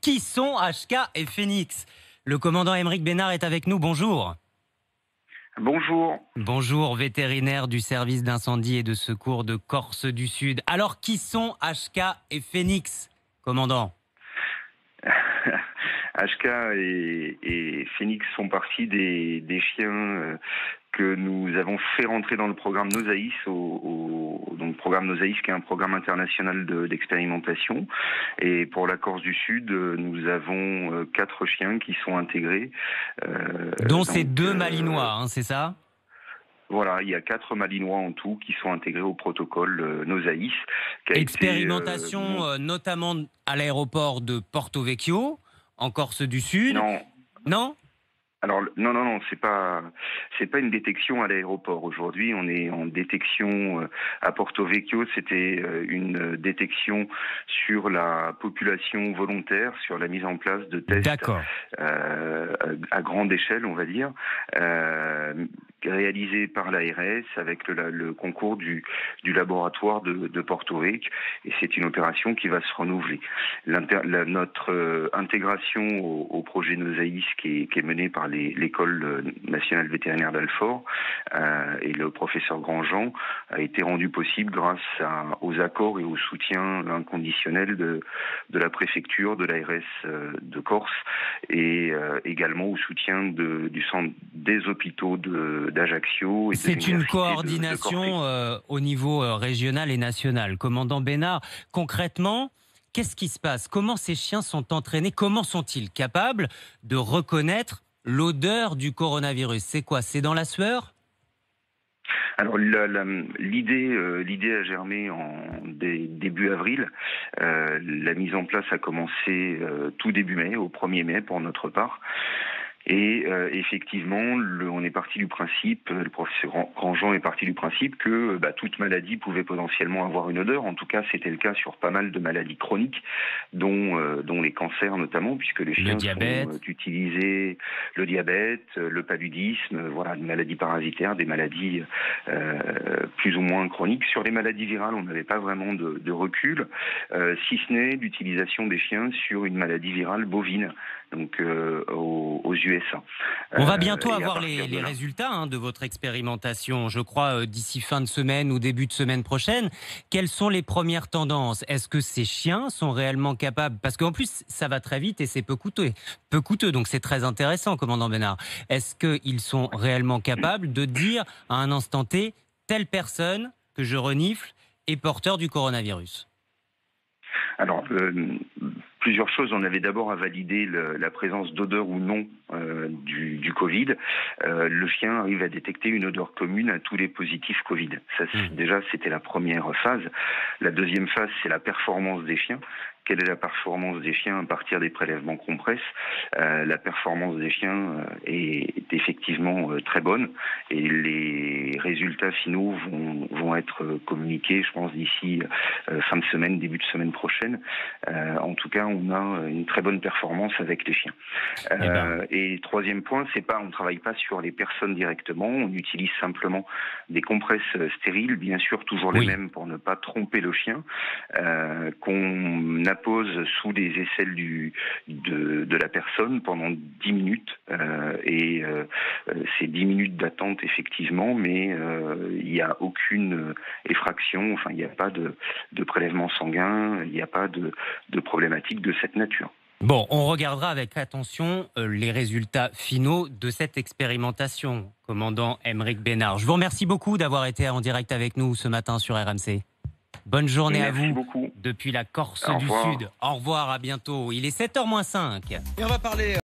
Qui sont HK et Phoenix? Le commandant Aymeric Bénard est avec nous, bonjour. Bonjour. Bonjour, vétérinaire du service d'incendie et de secours de Corse du Sud. Alors, qui sont HK et Phoenix, commandant? HK et Phoenix font partie des chiens que nous avons fait rentrer dans le programme Nosaïs, donc programme Nosaïs qui est un programme international d'expérimentation. Et pour la Corse du Sud, nous avons 4 chiens qui sont intégrés. Dont ces 2 malinois, c'est ça? Voilà, il y a 4 malinois en tout qui sont intégrés au protocole Nosaïs. Expérimentation notamment à l'aéroport de Porto Vecchio, en Corse du Sud. Non. Non ? Alors non, c'est pas une détection à l'aéroport. Aujourd'hui, on est en détection à Porto Vecchio. C'était une détection sur la population volontaire, sur la mise en place de tests à grande échelle, on va dire, réalisés par l'ARS avec le concours du laboratoire de Porto Vecchio. Et c'est une opération qui va se renouveler. Notre intégration au projet Nosaïs qui est mené par l'école nationale vétérinaire d'Alfort et le professeur Grandjean a été rendu possible grâce aux accords et au soutien inconditionnel de la préfecture, de l'ARS de Corse et également au soutien du centre des hôpitaux d'Ajaccio. C'est une coordination au niveau régional et national. Commandant Bénard, concrètement, qu'est-ce qui se passe? Comment ces chiens sont entraînés? Comment sont-ils capables de reconnaître l'odeur du coronavirus? C'est quoi? C'est dans la sueur? Alors l'idée a germé en début avril. La mise en place a commencé tout début mai, au 1er mai pour notre part. Et effectivement, on est parti du principe, le professeur Grandjean est parti du principe que toute maladie pouvait potentiellement avoir une odeur. En tout cas, c'était le cas sur pas mal de maladies chroniques, dont les cancers notamment, puisque les chiens sont utilisés, le diabète, le paludisme, voilà, des maladies parasitaires, des maladies plus ou moins chroniques. Sur les maladies virales, on n'avait pas vraiment de recul, si ce n'est l'utilisation des chiens sur une maladie virale bovine, donc aux USA. On va bientôt avoir les résultats de votre expérimentation, je crois d'ici fin de semaine ou début de semaine prochaine. Quelles sont les premières tendances? Est-ce que ces chiens sont réellement capables, parce qu'en plus ça va très vite et c'est peu coûteux, donc c'est très intéressant, commandant Bénard. Est-ce qu'ils sont réellement capables de dire à un instant T, telle personne que je renifle est porteur du coronavirus? Alors, plusieurs choses. On avait d'abord à valider la présence d'odeur ou non du Covid. Le chien arrive à détecter une odeur commune à tous les positifs Covid. Ça, déjà, c'était la première phase. La deuxième phase, c'est la performance des chiens. Quelle est la performance des chiens à partir des prélèvements Compresse? La performance des chiens est effectivement très bonne et les résultats finaux vont être communiqués, je pense, d'ici fin de semaine, début de semaine prochaine. En tout cas, on a une très bonne performance avec les chiens. Et troisième point, on ne travaille pas sur les personnes directement, on utilise simplement des compresses stériles, bien sûr toujours les mêmes pour ne pas tromper le chien, qu'on pose sous les aisselles de la personne pendant 10 minutes c'est 10 minutes d'attente effectivement, mais il n'y a aucune effraction, enfin il n'y a pas de prélèvement sanguin, il n'y a pas de problématique de cette nature. Bon, on regardera avec attention les résultats finaux de cette expérimentation, commandant Aymeric Bénard. Je vous remercie beaucoup d'avoir été en direct avec nous ce matin sur RMC. Bonne journée à vous beaucoup. depuis la Corse du Sud. Au revoir, à bientôt. Il est 7h moins 5. Et on va parler